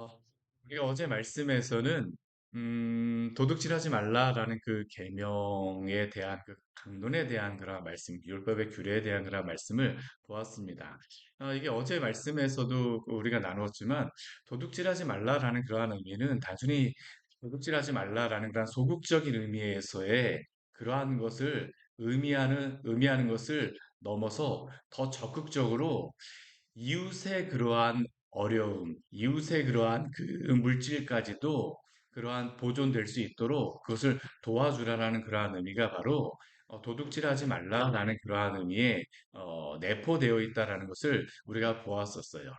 어, 우리가 어제 말씀에서는 도둑질하지 말라라는 그 계명에 대한 그 강론에 대한 그런 말씀, 율법의 규례에 대한 그런 말씀을 보았습니다. 이게 어제 말씀에서도 우리가 나누었지만 도둑질하지 말라라는 그러한 의미는 단순히 도둑질하지 말라라는 그런 소극적인 의미에서의 그러한 것을 의미하는 것을 넘어서 더 적극적으로 이웃의 그러한 어려움, 이웃의 그러한 그 물질까지도 그러한 보존될 수 있도록 그것을 도와주라라는 그러한 의미가 바로 도둑질하지 말라라는 그러한 의미에 내포되어 있다라는 것을 우리가 보았었어요.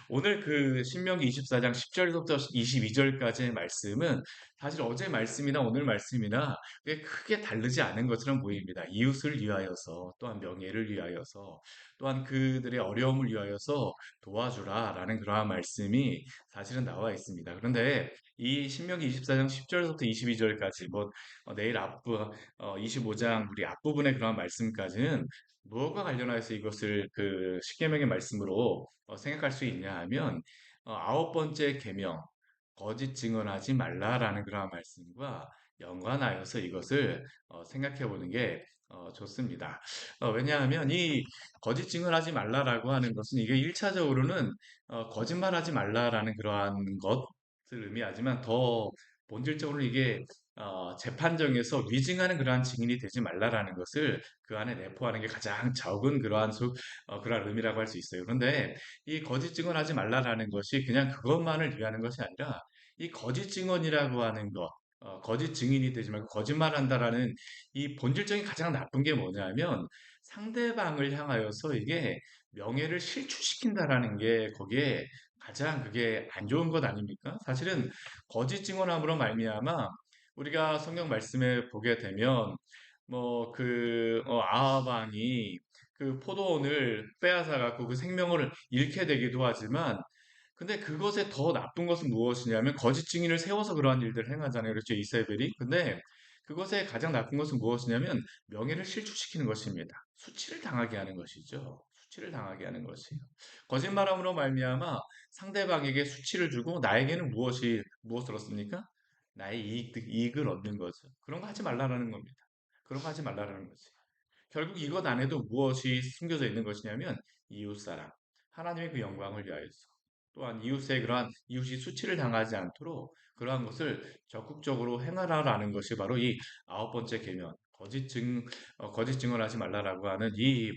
오늘 그 신명기 24장 10절부터 22절까지의 말씀은 사실 어제 말씀이나 오늘 말씀이나 그게 크게 다르지 않은 것처럼 보입니다. 이웃을 위하여서 또한 명예를 위하여서 또한 그들의 어려움을 위하여서 도와주라라는 그러한 말씀이 사실은 나와 있습니다. 그런데 이 신명기 24장 10절부터 22절까지 뭐 내일 25장 우리 앞부분의 그러한 말씀까지는 무엇과 관련해서 이것을 그 십계명의 말씀으로 생각할 수 있냐 하면 아홉 번째 계명 거짓 증언하지 말라라는 그러한 말씀과 연관하여서 이것을 생각해 보는 게 좋습니다. 왜냐하면 이 거짓 증언하지 말라라고 하는 것은 이게 1차적으로는 거짓말하지 말라라는 그러한 것을 의미하지만 더 본질적으로 이게 재판정에서 위증하는 그러한 증인이 되지 말라라는 것을 그 안에 내포하는 게 가장 적은 그러한 의미라고 할 수 있어요. 그런데 이 거짓 증언하지 말라라는 것이 그냥 그것만을 위하는 것이 아니라 이 거짓 증언이라고 하는 것, 거짓 증인이 되지 말고 거짓말한다라는 이 본질적인 가장 나쁜 게 뭐냐면 상대방을 향하여서 이게 명예를 실추시킨다라는 게 거기에 가장 그게 안 좋은 것 아닙니까? 사실은 거짓 증언함으로 말미암아 우리가 성경 말씀에 보게 되면 뭐 그 아합 왕이 그 포도원을 빼앗아 갖고 그 생명을 잃게 되기도 하지만 근데 그것에 더 나쁜 것은 무엇이냐면 거짓 증인을 세워서 그러한 일들을 행하잖아요. 그렇죠. 이세벨이. 근데 그것의 가장 나쁜 것은 무엇이냐면 명예를 실추시키는 것입니다. 수치를 당하게 하는 것이죠. 수치를 당하게 하는 것이에요. 거짓말함으로 말미암아 상대방에게 수치를 주고 나에게는 무엇을 얻습니까? 나의 이익을 얻는 거죠. 그런 거 하지 말라라는 겁니다. 그런 거 하지 말라라는 거지. 결국 이것 안에도 무엇이 숨겨져 있는 것이냐면 이웃사랑, 하나님의 그 영광을 위하여서 또한 이웃의 그러한 이웃이 수치를 당하지 않도록 그러한 것을 적극적으로 행하라라는 것이 바로 이 아홉 번째 계명, 거짓 증언하지 말라라고 하는 이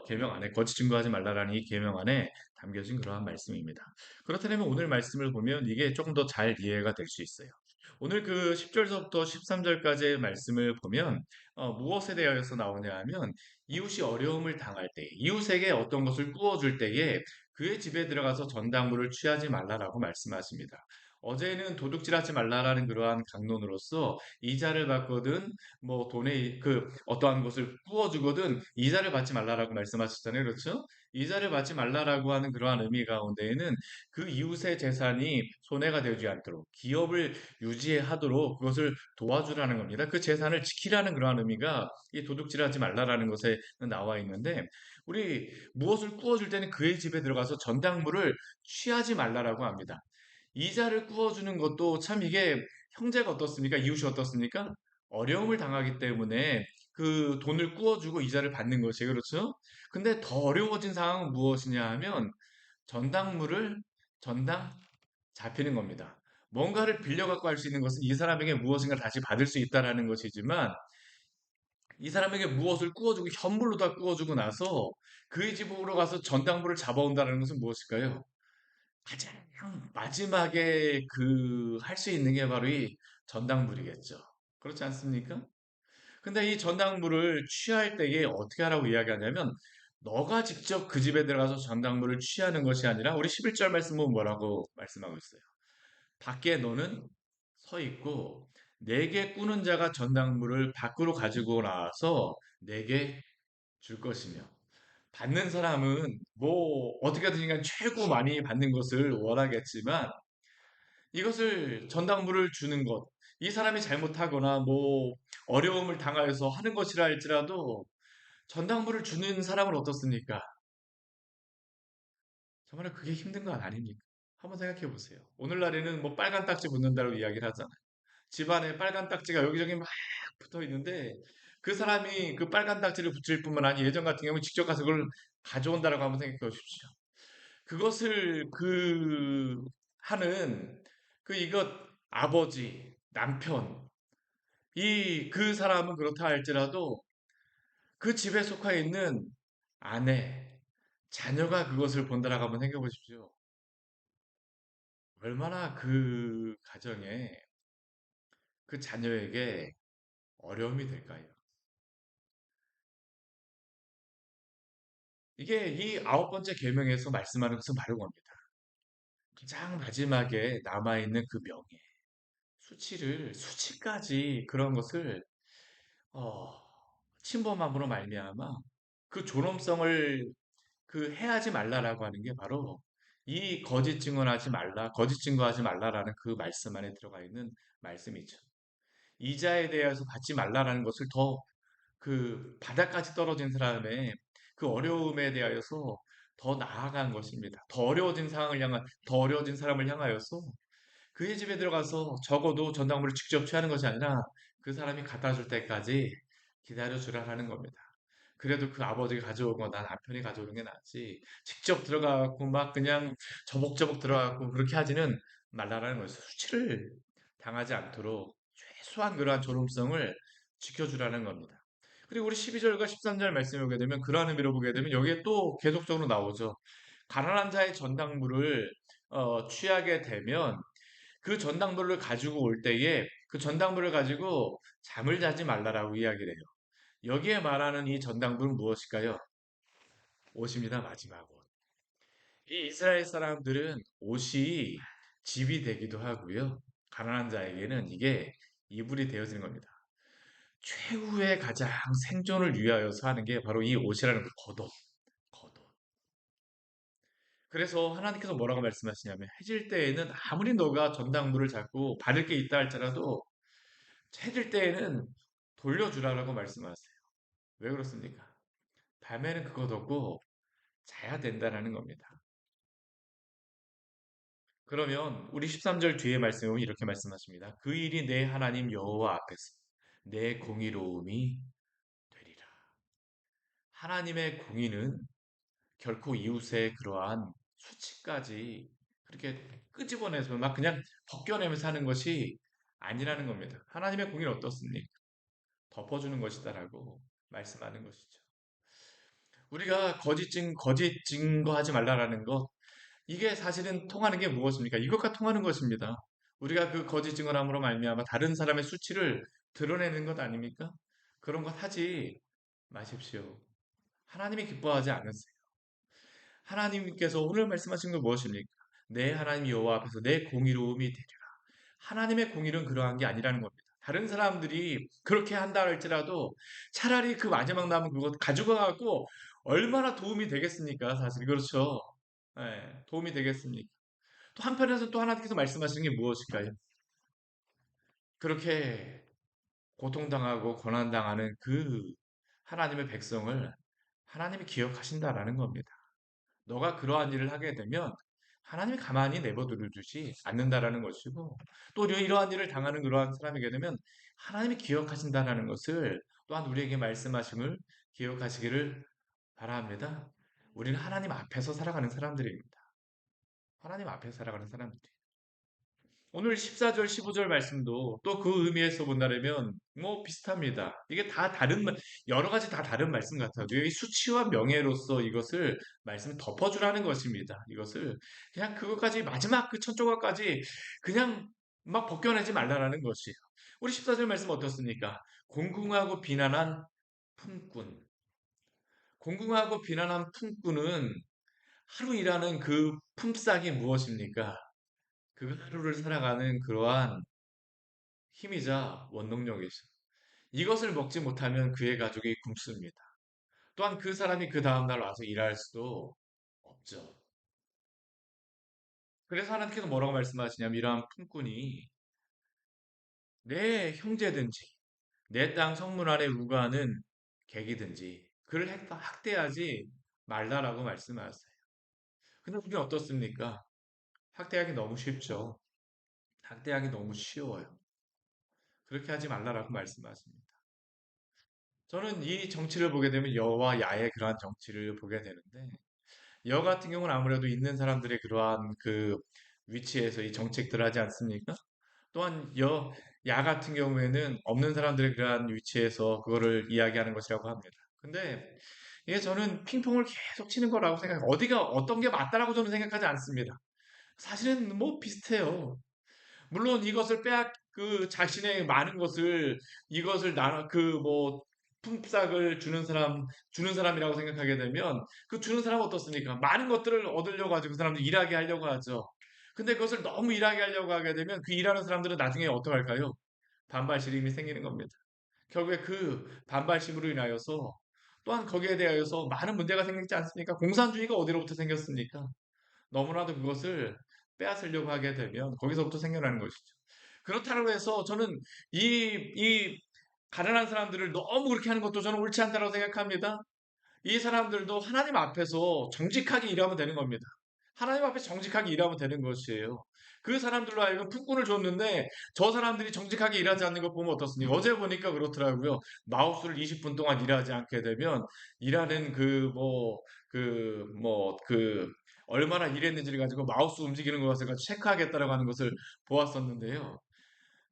계명 안에 거짓 증거하지 말라라는 이 계명 안에 담겨진 그러한 말씀입니다. 그렇다면 오늘 말씀을 보면 이게 조금 더 잘 이해가 될 수 있어요. 오늘 그 10절서부터 13절까지의 말씀을 보면 무엇에 대하여서 나오냐 하면 이웃이 어려움을 당할 때, 이웃에게 어떤 것을 구워줄 때에 그의 집에 들어가서 전당물을 취하지 말라라고 말씀하십니다. 어제는 도둑질하지 말라라는 그러한 강론으로서 이자를 받거든 뭐 돈에 그 어떠한 것을 구워주거든 이자를 받지 말라라고 말씀하셨잖아요. 그렇죠? 이자를 받지 말라라고 하는 그러한 의미 가운데에는 그 이웃의 재산이 손해가 되지 않도록 기업을 유지하도록 그것을 도와주라는 겁니다. 그 재산을 지키라는 그러한 의미가 이 도둑질하지 말라라는 것에 나와 있는데 우리 무엇을 구워줄 때는 그의 집에 들어가서 전당물을 취하지 말라라고 합니다. 이자를 구워주는 것도 참 이게 형제가 어떻습니까? 이웃이 어떻습니까? 어려움을 당하기 때문에 그 돈을 구워주고 이자를 받는 것이 그렇죠? 근데 더 어려워진 상황은 무엇이냐 하면 전당물을 전당 잡히는 겁니다. 뭔가를 빌려갖고 할 수 있는 것은 이 사람에게 무엇인가 다시 받을 수 있다라는 것이지만 이 사람에게 무엇을 구워주고 현물로 다 구워주고 나서 그의 집으로 가서 전당부를 잡아온다는 것은 무엇일까요? 가장 마지막에 그 할 수 있는 게 바로 이 전당불이겠죠. 그렇지 않습니까? 근데 이 전당물을 취할 때에 어떻게 하라고 이야기하냐면 너가 직접 그 집에 들어가서 전당물을 취하는 것이 아니라 우리 11절 말씀 보면 뭐라고 말씀하고 있어요. 밖에 너는 서 있고 내게 꾸는 자가 전당물을 밖으로 가지고 나와서 내게 줄 것이며 받는 사람은 뭐 어떻게든 간 최고 많이 받는 것을 원하겠지만 이것을 전당물을 주는 것, 이 사람이 잘못하거나 뭐 어려움을 당하여서 하는 것이라 할지라도 전당물을 주는 사람은 어떻습니까? 정말 그게 힘든 건 아닙니까? 한번 생각해 보세요. 오늘날에는 뭐 빨간 딱지 붙는다고 이야기를 하잖아요. 집안에 빨간 딱지가 여기저기 막 붙어 있는데 그 사람이 그 빨간 딱지를 붙일 뿐만 아니라 예전 같은 경우는 직접 가서 그걸 가져온다라고 한번 생각해 보십시오. 그것을 하는 이것 아버지, 남편, 그 사람은 그렇다 할지라도 그 집에 속해 있는 아내, 자녀가 그것을 본다라고 한번 생각해 보십시오. 얼마나 그 가정에 그 자녀에게 어려움이 될까요? 이게 이 아홉 번째 계명에서 말씀하는 것은 바로 겁니다. 가장 마지막에 남아있는 그 명예, 수치까지 그런 것을 어, 침범함으로 말미암아 그 존엄성을 해하지 말라라고 하는 게 바로 이 거짓 증언하지 말라, 거짓 증거하지 말라라는 그 말씀 안에 들어가 있는 말씀이죠. 이자에 대해서 받지 말라라는 것을 더 바닥까지 떨어진 사람의 그 어려움에 대하여서 더 나아간 것입니다. 더 어려워진 사람을 향하여서 그의 집에 들어가서 적어도 전당물을 직접 취하는 것이 아니라 그 사람이 갖다 줄 때까지 기다려 주라라는 겁니다. 그래도 그 아버지가 가져오거나 남편이 가져오는 게 낫지. 직접 들어가고 막 그냥 저벅저벅 들어가고 그렇게 하지는 말라라는 거예요. 수치를 당하지 않도록 최소한 그러한 존엄성을 지켜주라는 겁니다. 그리고 우리 12절과 13절 말씀에 보게 되면 그러한 의미로 보게 되면 여기에 또 계속적으로 나오죠. 가난한 자의 전당물을 취하게 되면 그 전당물을 가지고 올 때에 그 전당물을 가지고 잠을 자지 말라라고 이야기를 해요. 여기에 말하는 이 전당불은 무엇일까요? 옷입니다, 마지막 옷. 이 이스라엘 사람들은 옷이 집이 되기도 하고요. 가난한 자에게는 이게 이불이 되어지는 겁니다. 최후의 가장 생존을 위하여서 하는 게 바로 이 옷이라는 그 겉옷, 겉옷. 그래서 하나님께서 뭐라고 말씀하시냐면 해질 때에는 아무리 너가 전당물을 잡고 바를 게 있다 할지라도 해질 때에는 돌려주라라고 말씀하세요. 왜 그렇습니까? 밤에는 그것 없고 자야 된다라는 겁니다. 그러면 우리 13절 뒤에 말씀에 보면 이렇게 말씀하십니다. 그 일이 내 하나님 여호와 앞에서 내 공의로움이 되리라. 하나님의 공의는 결코 이웃의 그러한 수치까지 그렇게 끄집어내서 막 그냥 벗겨내면서 하는 것이 아니라는 겁니다. 하나님의 공의는 어떻습니까? 덮어주는 것이다라고 말씀하는 것이죠. 우리가 거짓 증거하지 말라라는 것, 이게 사실은 통하는 게 무엇입니까? 이것과 통하는 것입니다. 우리가 그 거짓 증언함으로 말미암아 다른 사람의 수치를 드러내는 것 아닙니까? 그런 것 하지 마십시오. 하나님이 기뻐하지 않으세요. 하나님께서 오늘 말씀하신 건 무엇입니까? 내 하나님 여호와 앞에서 내 공의로움이 되리라. 하나님의 공의는 그러한 게 아니라는 겁니다. 다른 사람들이 그렇게 한다 할지라도 차라리 그 마지막 남은 그것 가지고 가고 얼마나 도움이 되겠습니까? 사실 그렇죠. 예, 도움이 되겠습니까? 또 한편에서 또 하나님께서 말씀하시는 게 무엇일까요? 그렇게 고통당하고 고난당하는 그 하나님의 백성을 하나님이 기억하신다라는 겁니다. 너가 그러한 일을 하게 되면 하나님이 가만히 내버려 두지 않는다라는 것이고 또 이러한 일을 당하는 그러한 사람이게 되면 하나님이 기억하신다라는 것을 또한 우리에게 말씀하심을 기억하시기를 바랍니다. 우리는 하나님 앞에서 살아가는 사람들입니다. 하나님 앞에서 살아가는 사람들. 오늘 14절, 15절 말씀도 또 그 의미에서 본다면 뭐 비슷합니다. 이게 다 여러 가지 다 다른 말씀 같아요. 여기 수치와 명예로서 이것을 말씀 덮어주라는 것입니다. 이것을 그냥 그것까지 마지막 그 첫 조각까지 그냥 막 벗겨내지 말라라는 것이에요. 우리 14절 말씀 어떻습니까? 공궁하고 비난한 품꾼. 공궁하고 비난한 품꾼은 하루 일하는 그 품삯이 무엇입니까? 그 하루를 살아가는 그러한 힘이자 원동력이죠. 이것을 먹지 못하면 그의 가족이 굶습니다. 또한 그 사람이 그 다음날 와서 일할 수도 없죠. 그래서 하나님께서 뭐라고 말씀하시냐면 이러한 품꾼이 내 형제든지 내 땅 성문 안에 우거하는 객이든지 그를 학대하지 말라라고 말씀하세요. 근데 우리는 어떻습니까? 학대하기 너무 쉽죠. 학대하기 너무 쉬워요. 그렇게 하지 말라라고 말씀하십니다. 저는 이 정치를 보게 되면 여와 야의 그러한 정치를 보게 되는데, 여 같은 경우는 아무래도 있는 사람들의 그러한 그 위치에서 이 정책들을 하지 않습니까? 또한 야 같은 경우에는 없는 사람들의 그러한 위치에서 그거를 이야기하는 것이라고 합니다. 근데 이게 저는 핑퐁을 계속 치는 거라고 생각해요. 어디가 어떤 게 맞다라고 저는 생각하지 않습니다. 사실은 뭐 비슷해요. 물론 이것을 자신의 많은 것을 이것을 나눠 품삯을 주는 사람이라고 생각하게 되면 그 주는 사람은 어떻습니까? 많은 것들을 얻으려고 하죠. 그 사람들 일하게 하려고 하죠. 근데 그것을 너무 일하게 하려고 하게 되면 그 일하는 사람들은 나중에 어떡할까요? 반발심이 생기는 겁니다. 결국에 그 반발심으로 인하여서 또한 거기에 대하여서 많은 문제가 생기지 않습니까? 공산주의가 어디로부터 생겼습니까? 너무나도 그것을 빼앗으려고 하게 되면 거기서부터 생겨나는 것이죠. 그렇다고 해서 저는 이 가난한 사람들을 너무 그렇게 하는 것도 저는 옳지 않다고 생각합니다. 이 사람들도 하나님 앞에서 정직하게 일하면 되는 겁니다. 하나님 앞에 정직하게 일하면 되는 것이에요. 그 사람들로 하여금 품꾼을 줬는데 저 사람들이 정직하게 일하지 않는 것 보면 어떻습니까? 어제 보니까 그렇더라고요. 마우스를 20분 동안 일하지 않게 되면 일하는 얼마나 일했는지를 가지고 마우스 움직이는 것을 가지고 체크하겠다라고 하는 것을 보았었는데요.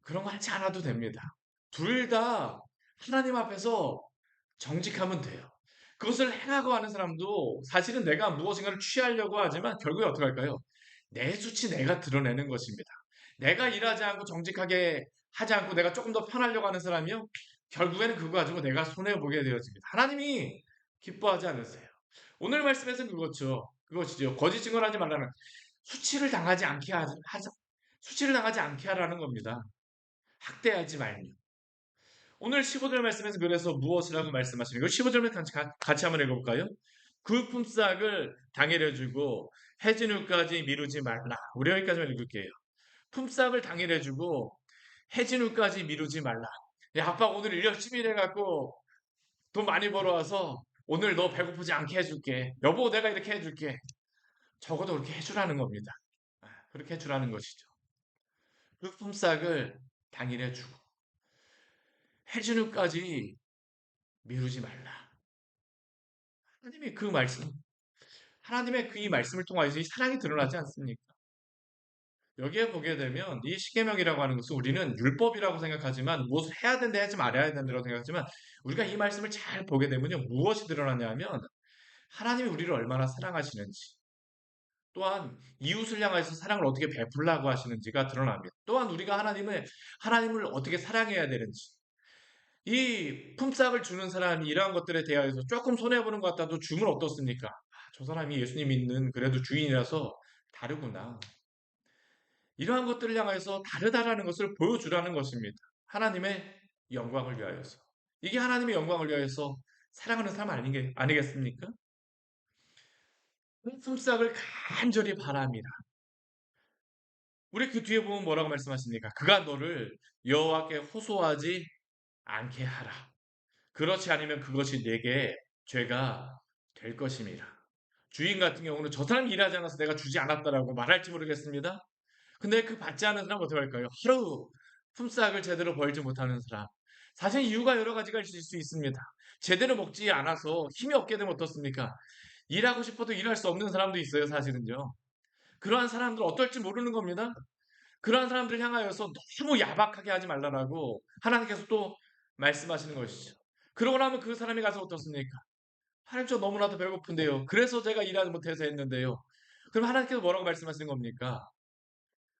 그런 거 하지 않아도 됩니다. 둘 다 하나님 앞에서 정직하면 돼요. 그것을 행하고 하는 사람도 사실은 내가 무엇인가를 취하려고 하지만 결국에 어떻게 할까요? 내 수치 내가 드러내는 것입니다. 내가 일하지 않고 정직하게 하지 않고 내가 조금 더 편하려고 하는 사람이요. 결국에는 그거 가지고 내가 손해보게 되어집니다. 하나님이 기뻐하지 않으세요. 오늘 말씀에서는 그렇죠. 그것이죠. 거짓 증언하지 말라는 수치를 당하지 않게 수치를 당하지 않게 하라는 겁니다. 학대하지 말며. 오늘 15절 말씀에서 그래서 무엇이라고 말씀하시는 거예요? 15절 같이 한번 읽어볼까요? 그 품삯을 당일에 주고 해진 후까지 미루지 말라. 우리 여기까지만 읽을게요. 품삯을 당일에 주고 해진 후까지 미루지 말라. 야, 아빠 오늘 일 열심히 일해갖고 돈 많이 벌어와서 오늘 너 배고프지 않게 해줄게. 여보, 내가 이렇게 해줄게. 적어도 그렇게 해주라는 겁니다. 그렇게 해주라는 것이죠. 그 품삯을 당일에 주고 해진 후까지 미루지 말라. 하나님이 그 말씀, 하나님의 그 이 말씀을 통하여서 이 사랑이 드러나지 않습니까? 여기에 보게 되면 이 십계명이라고 하는 것은 우리는 율법이라고 생각하지만 무엇을 해야 된다 하지 말아야 된다고 생각하지만 우리가 이 말씀을 잘 보게 되면요 무엇이 드러나냐면 하나님이 우리를 얼마나 사랑하시는지 또한 이웃을 향해서 사랑을 어떻게 베풀라고 하시는지가 드러납니다. 또한 우리가 하나님을 어떻게 사랑해야 되는지 이 품삯을 주는 사람이 이러한 것들에 대하여서 조금 손해보는 것 같아도 주면 어떻습니까? 저 사람이 예수님 믿는 그래도 주인이라서 다르구나. 이러한 것들을 향해서 다르다라는 것을 보여주라는 것입니다. 하나님의 영광을 위하여서. 이게 하나님의 영광을 위하여서 사랑하는 사람 아니겠습니까? 품삯을 간절히 바랍니다. 우리 그 뒤에 보면 뭐라고 말씀하십니까? 그가 너를 여호와께 호소하지 않게 하라. 그렇지 않으면 그것이 내게 죄가 될 것입니다. 주인 같은 경우는 저 사람이 일하지 않아서 내가 주지 않았다라고 말할지 모르겠습니다. 근데 그 받지 않은 사람 어떻게 할까요? 하루 품삯을 제대로 벌지 못하는 사람. 사실 이유가 여러 가지가 있을 수 있습니다. 제대로 먹지 않아서 힘이 없게 되면 어떻습니까? 일하고 싶어도 일할 수 없는 사람도 있어요, 사실은요. 그러한 사람들 어떨지 모르는 겁니다. 그러한 사람들을 향하여서 너무 야박하게 하지 말라라고 하나님께서 또 말씀하시는 것이죠. 그러고 나면 그 사람이 가서 어떻습니까? 하나님 저 너무나도 배고픈데요. 그래서 제가 일하지 못해서 했는데요. 그럼 하나님께서 뭐라고 말씀하시는 겁니까?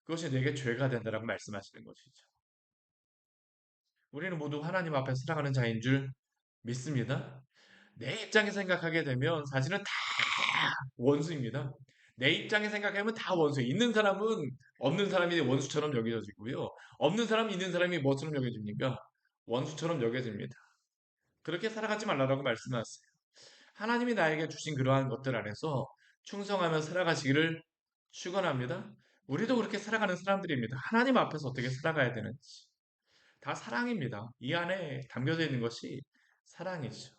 그것이 내게 죄가 된다라고 말씀하시는 것이죠. 우리는 모두 하나님 앞에 살아가는 자인 줄 믿습니다. 내 입장에 생각하게 되면 사실은 다 원수입니다. 내 입장에 생각하면 다 원수예요. 있는 사람은 없는 사람이 원수처럼 여겨지고요. 없는 사람이 있는 사람이 뭐처럼 여겨집니까? 원수처럼 여겨집니다. 그렇게 살아가지 말라고 말씀하세요. 하나님이 나에게 주신 그러한 것들 안에서 충성하며 살아가시기를 축원합니다. 우리도 그렇게 살아가는 사람들입니다. 하나님 앞에서 어떻게 살아가야 되는지. 다 사랑입니다. 이 안에 담겨져 있는 것이 사랑이죠.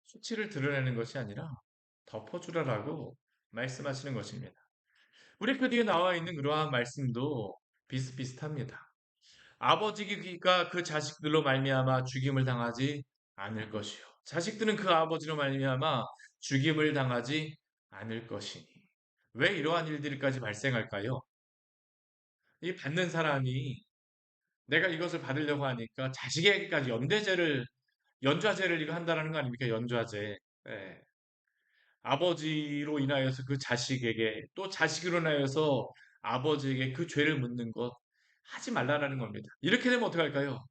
수치를 드러내는 것이 아니라 덮어주라라고 말씀하시는 것입니다. 우리 그 뒤에 나와 있는 그러한 말씀도 비슷비슷합니다. 아버지가 그 자식들로 말미암아 죽임을 당하지 않을 것이요. 자식들은 그 아버지로 말미암아 죽임을 당하지 않을 것이니. 왜 이러한 일들까지 발생할까요? 이 받는 사람이 내가 이것을 받으려고 하니까 자식에게까지 연좌제를 이거 한다라는 거 아닙니까? 연좌제. 예. 아버지로 인하여서 그 자식에게 또 자식으로 인하여서 아버지에게 그 죄를 묻는 것 하지 말라라는 겁니다. 이렇게 되면 어떡할까요?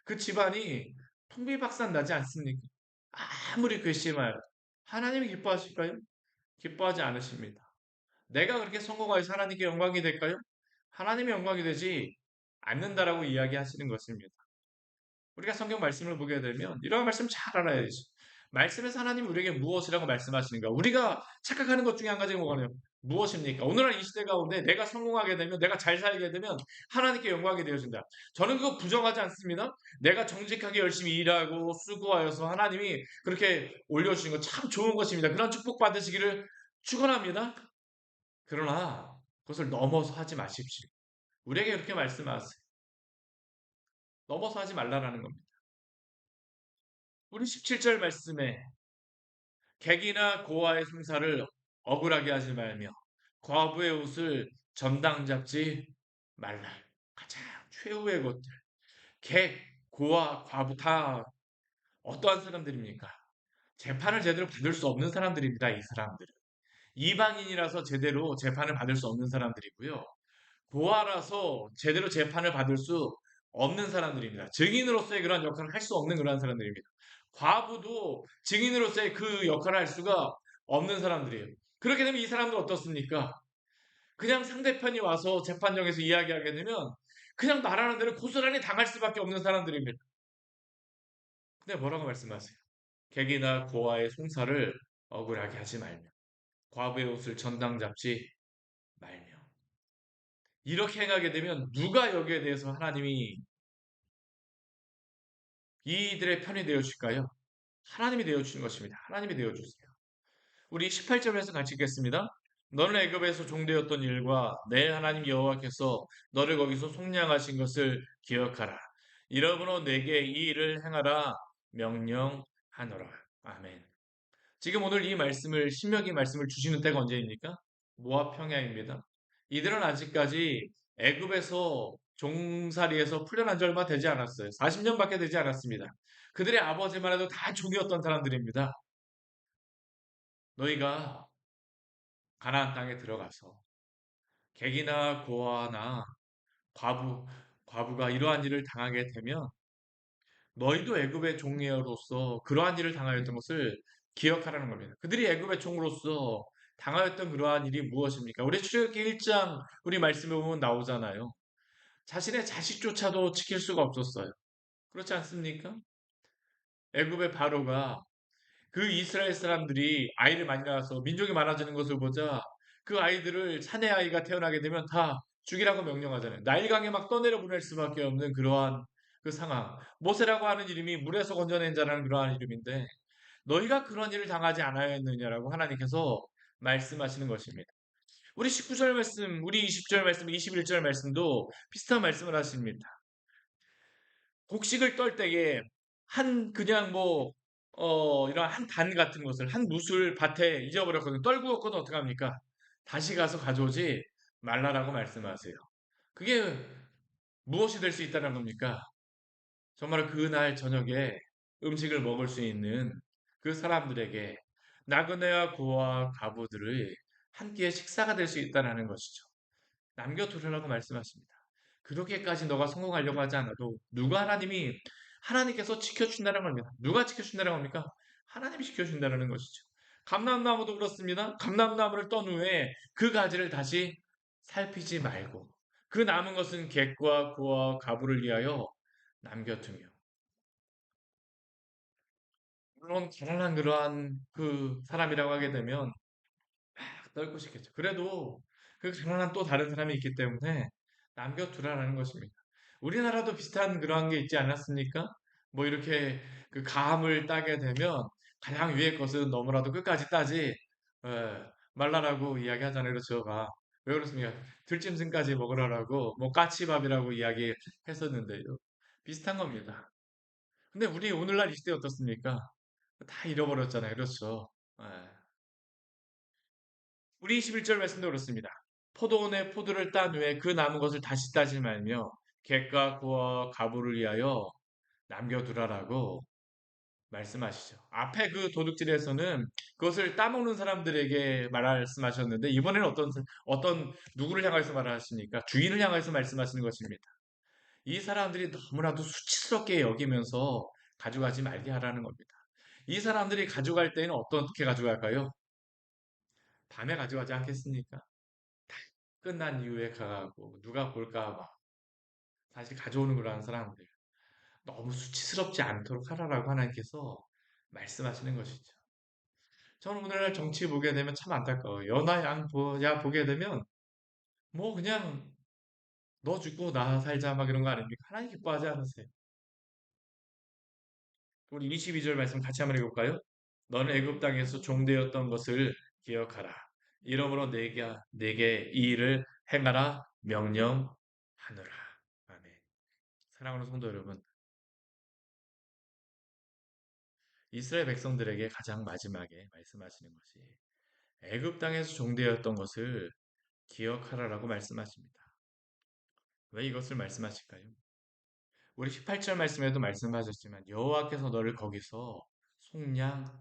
그 집안이 통비박산 나지 않습니까? 아무리 괘씸하여 하나님이 기뻐하실까요? 기뻐하지 않으십니다. 내가 그렇게 성공하여서 하나님께 영광이 될까요? 하나님의 영광이 되지 않는다라고 이야기하시는 것입니다. 우리가 성경 말씀을 보게 되면 이런 말씀 잘 알아야죠. 말씀에서 하나님 우리에게 무엇이라고 말씀하시는가? 우리가 착각하는 것 중에 한 가지가 뭐냐면 무엇입니까? 오늘날 이 시대 가운데 내가 성공하게 되면 내가 잘 살게 되면 하나님께 영광이 되어진다. 저는 그거 부정하지 않습니다. 내가 정직하게 열심히 일하고 수고하여서 하나님이 그렇게 올려주신 거 참 좋은 것입니다. 그런 축복 받으시기를 축원합니다. 그러나 그것을 넘어서 하지 마십시오. 우리에게 그렇게 말씀하세요. 넘어서 하지 말라라는 겁니다. 우리 17절 말씀에 객이나 고아의 승사를 억울하게 하지 말며 과부의 옷을 전당 잡지 말라. 가장 최후의 것들. 객, 고아, 과부 다 어떠한 사람들입니까? 재판을 제대로 받을 수 없는 사람들입니다. 이 사람들은. 이방인이라서 제대로 재판을 받을 수 없는 사람들이고요. 고아라서 제대로 재판을 받을 수 없는 사람들입니다. 증인으로서의 그런 역할을 할 수 없는 그런 사람들입니다. 과부도 증인으로서의 그 역할을 할 수가 없는 사람들이에요. 그렇게 되면 이 사람들 어떻습니까? 그냥 상대편이 와서 재판정에서 이야기하게 되면 그냥 말하는 대로 고스란히 당할 수밖에 없는 사람들입니다. 근데 뭐라고 말씀하세요? 객이나 고아의 송사를 억울하게 하지 말며 과부의 옷을 전당 잡지 말며 이렇게 행하게 되면 누가 여기에 대해서 하나님이 이들의 편이 되어 줄까요? 하나님이 되어 주신 것입니다. 하나님이 되어 주세요. 우리 18절에서 같이 읽겠습니다. 너는 애굽에서 종되었던 일과 내 하나님 여호와께서 너를 거기서 속량하신 것을 기억하라. 이러므로 내게 이 일을 행하라 명령하노라. 아멘. 지금 오늘 이 말씀을 신명기 말씀을 주시는 때가 언제입니까? 모압 평야입니다. 이들은 아직까지 애굽에서 종살이에서 풀려난 지 얼마 되지 않았어요. 40년밖에 되지 않았습니다. 그들의 아버지만 해도 다 종이었던 사람들입니다. 너희가 가나안 땅에 들어가서 객이나 고아나 과부, 과부가 이러한 일을 당하게 되면 너희도 애굽의 종이로서 그러한 일을 당하였던 것을 기억하라는 겁니다. 그들이 애굽의 종으로서 당하였던 그러한 일이 무엇입니까? 우리 출애굽기 1장 우리 말씀에 보면 나오잖아요. 자신의 자식조차도 지킬 수가 없었어요. 그렇지 않습니까? 애굽의 바로가 그 이스라엘 사람들이 아이를 많이 낳아서 민족이 많아지는 것을 보자 그 아이들을 사내 아이가 태어나게 되면 다 죽이라고 명령하잖아요. 나일강에 막 떠내려 보낼 수밖에 없는 그러한 그 상황. 모세라고 하는 이름이 물에서 건져낸 자라는 그러한 이름인데 너희가 그런 일을 당하지 않았느냐라고 하나님께서 말씀하시는 것입니다. 우리 19절 말씀, 우리 20절 말씀, 21절 말씀도 비슷한 말씀을 하십니다. 곡식을 떨 때에 그냥 이런 한 단 같은 것을, 한 뭇을 밭에 잊어버렸거든. 떨구었거든. 어떡합니까? 다시 가서 가져오지 말라라고 말씀하세요. 그게 무엇이 될 수 있다는 겁니까? 정말 그날 저녁에 음식을 먹을 수 있는 그 사람들에게 나그네와 고아와 과부들의 한 끼의 식사가 될 수 있다는 것이죠. 남겨두려고 말씀하십니다. 그렇게까지 너가 성공하려고 하지 않아도 하나님께서 지켜준다는 겁니다. 누가 지켜준다는 겁니까? 하나님이 지켜준다는 것이죠. 감람나무도 그렇습니다. 감람나무를 떤 후에 그 가지를 다시 살피지 말고 그 남은 것은 객과 고와 가부를 위하여 남겨두며 물론 가난한 그러한 그 사람이라고 하게 되면 넓고 싶겠죠. 그래도 그 가난한 또 다른 사람이 있기 때문에 남겨두라는 것입니다. 우리나라도 비슷한 그러한 게 있지 않았습니까? 뭐 이렇게 그 감을 따게 되면 가장 위의 것은 너무나도 끝까지 따지 말라라고 이야기하잖아요. 그렇죠? 왜 그렇습니까? 들짐승까지 먹으라고 뭐 까치밥이라고 이야기했었는데요. 비슷한 겁니다. 근데 우리 오늘날 이 시대 어떻습니까? 다 잃어버렸잖아요. 그렇죠. 예. 우리 21절 말씀도 그렇습니다. 포도원의 포도를 딴 후에 그 남은 것을 다시 따지 말며 객과 구와 가부를 위하여 남겨두라라고 말씀하시죠. 앞에 그 도둑질에서는 그것을 따먹는 사람들에게 말씀하셨는데 이번에는 어떤 누구를 향해서 말하십니까? 주인을 향해서 말씀하시는 것입니다. 이 사람들이 너무나도 수치스럽게 여기면서 가져가지 말게 하라는 겁니다. 이 사람들이 가져갈 때는 어떻게 가져갈까요? 밤에 가져가지 않겠습니까? 끝난 이후에 가고 누가 볼까 봐 사실 가져오는 거라는 사람들 너무 수치스럽지 않도록 하라라고 하나님께서 말씀하시는 것이죠. 저는 오늘날 정치 보게 되면 참 안타까워요. 야 보게 되면 뭐 그냥 너 죽고 나 살자 막 이런 거 아닙니까? 하나님 기뻐하지 않으세요? 우리 22절 말씀 같이 한번 읽어볼까요? 너는 애굽 땅에서 종되었던 것을 기억하라. 이러므로 내게 이 일을 행하라 명령하노라. 아멘. 사랑하는 성도 여러분, 이스라엘 백성들에게 가장 마지막에 말씀하시는 것이 애굽 땅에서 종되었던 것을 기억하라라고 말씀하십니다. 왜 이것을 말씀하실까요? 우리 18절 말씀에도 말씀하셨지만 여호와께서 너를 거기서 속량하였노라.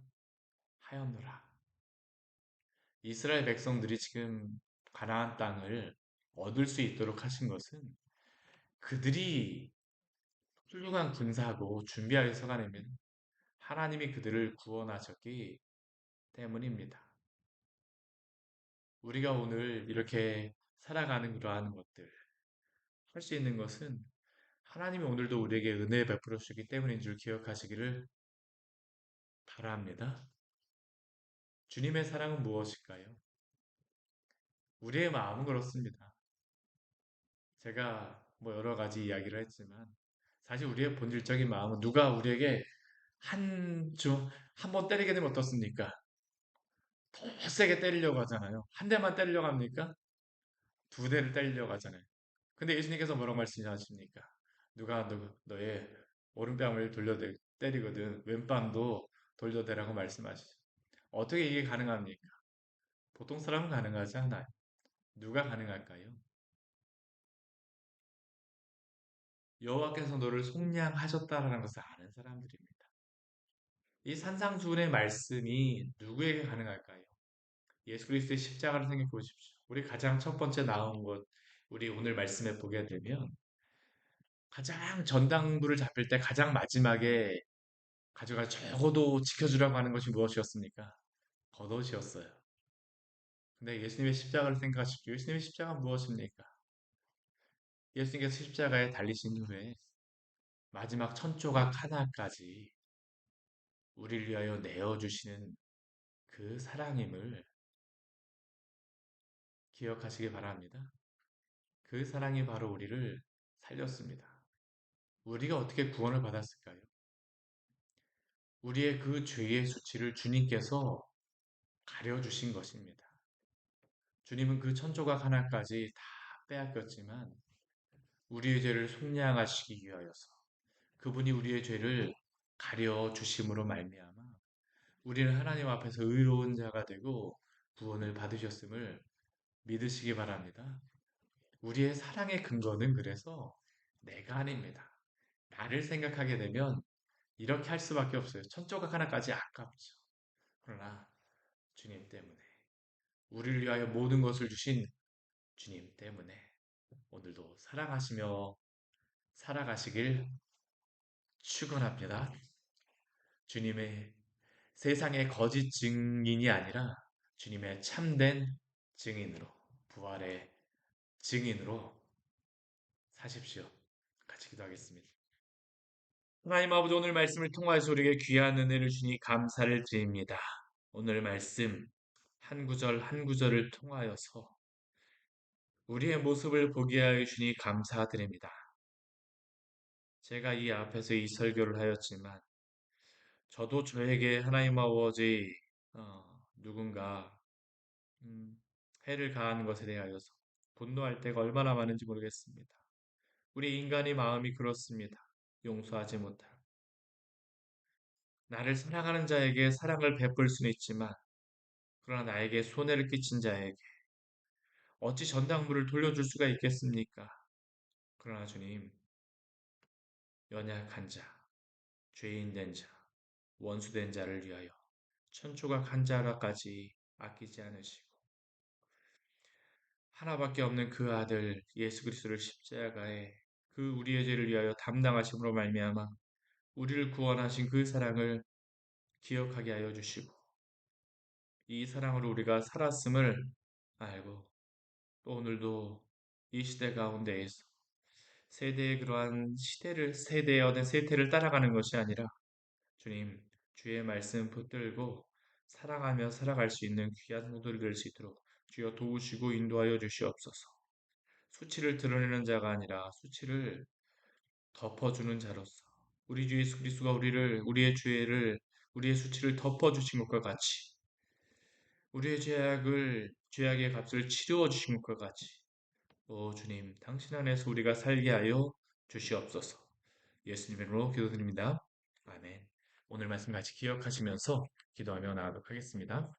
이스라엘 백성들이 지금 가나안 땅을 얻을 수 있도록 하신 것은 그들이 훌륭한 군사고 준비하여 서가내면 하나님이 그들을 구원하셨기 때문입니다. 우리가 오늘 이렇게 살아가는 그러한 것들 할 수 있는 것은 하나님이 오늘도 우리에게 은혜 베풀어 주기 때문인 줄 기억하시기를 바랍니다. 주님의 사랑은 무엇일까요? 우리의 마음은 그렇습니다. 제가 뭐 여러 가지 이야기를 했지만 사실 우리의 본질적인 마음은 누가 우리에게 한 번 때리게 되면 어떻습니까? 더 세게 때리려고 하잖아요. 한 대만 때리려고 합니까? 두 대를 때리려고 하잖아요. 근데 예수님께서 뭐라고 말씀하십니까? 누가 너의 오른뺨을 때리거든 왼뺨도 돌려대라고 말씀하시죠. 어떻게 이게 가능합니까? 보통 사람은 가능하지 않아요. 누가 가능할까요? 여호와께서 너를 속량하셨다라는 것을 아는 사람들입니다. 이 산상수훈의 말씀이 누구에게 가능할까요? 예수 그리스도의 십자가를 생각해 보십시오. 우리 가장 첫 번째 나온 것, 우리 오늘 말씀에 보게 되면 가장 전당부를 잡힐 때 가장 마지막에 가져가 적어도 지켜주라고 하는 것이 무엇이었습니까? 겉옷이었어요. 근데 예수님의 십자가를 생각하십시오. 예수님의 십자가는 무엇입니까? 예수님께서 십자가에 달리신 후에 마지막 천조각 하나까지 우리를 위하여 내어주시는 그 사랑임을 기억하시기 바랍니다. 그 사랑이 바로 우리를 살렸습니다. 우리가 어떻게 구원을 받았을까요? 우리의 그 죄의 수치를 주님께서 가려주신 것입니다. 주님은 그 천조각 하나까지 다 빼앗겼지만 우리의 죄를 속량하시기 위하여서 그분이 우리의 죄를 가려 주심으로 말미암아 우리는 하나님 앞에서 의로운 자가 되고 구원을 받으셨음을 믿으시기 바랍니다. 우리의 사랑의 근거는 그래서 내가 아닙니다. 나를 생각하게 되면 이렇게 할 수밖에 없어요. 천조각 하나까지 아깝죠. 그러나 주님 때문에 우리를 위하여 모든 것을 주신 주님 때문에 오늘도 사랑하시며 살아가시길 축원합니다. 주님의 세상의 거짓 증인이 아니라 주님의 참된 증인으로 부활의 증인으로 사십시오. 같이 기도하겠습니다. 하나님 아버지 오늘 말씀을 통하여서 우리에게 귀한 은혜를 주니 감사를 드립니다. 오늘 말씀 한 구절 한 구절을 통하여서 우리의 모습을 보게 하여 주니 감사드립니다. 제가 이 앞에서 이 설교를 하였지만 저도 저에게 하나님 아버지 누군가 해를 가하는 것에 대하여서 분노할 때가 얼마나 많은지 모르겠습니다. 우리 인간의 마음이 그렇습니다. 용서하지 못할. 나를 사랑하는 자에게 사랑을 베풀 수는 있지만, 그러나 나에게 손해를 끼친 자에게 어찌 전당물을 돌려줄 수가 있겠습니까? 그러나 주님, 연약한 자, 죄인 된 자, 원수 된 자를 위하여 천조각 한 자라까지 아끼지 않으시고 하나밖에 없는 그 아들 예수 그리스도를 십자가에 그 우리의 죄를 위하여 담당하심으로 말미암아 우리를 구원하신 그 사랑을 기억하게 하여 주시고 이 사랑으로 우리가 살았음을 알고 또 오늘도 이 시대 가운데에서 세대의 그러한 세대의 어떤 세태를 따라가는 것이 아니라 주님, 주의 말씀 붙들고 사랑하며 살아갈 수 있는 귀한 모델이 될 수 있도록 주여 도우시고 인도하여 주시옵소서. 수치를 드러내는 자가 아니라 수치를 덮어주는 자로서 우리 주 예수 그리스도가 우리의 죄를 우리의 수치를 덮어주신 것과 같이 우리의 죄악의 값을 치루어 주신 것과 같이 오 주님 당신 안에서 우리가 살게 하여 주시옵소서. 예수님 이름으로 기도드립니다. 아멘. 오늘 말씀 같이 기억하시면서 기도하며 나가도록 하겠습니다.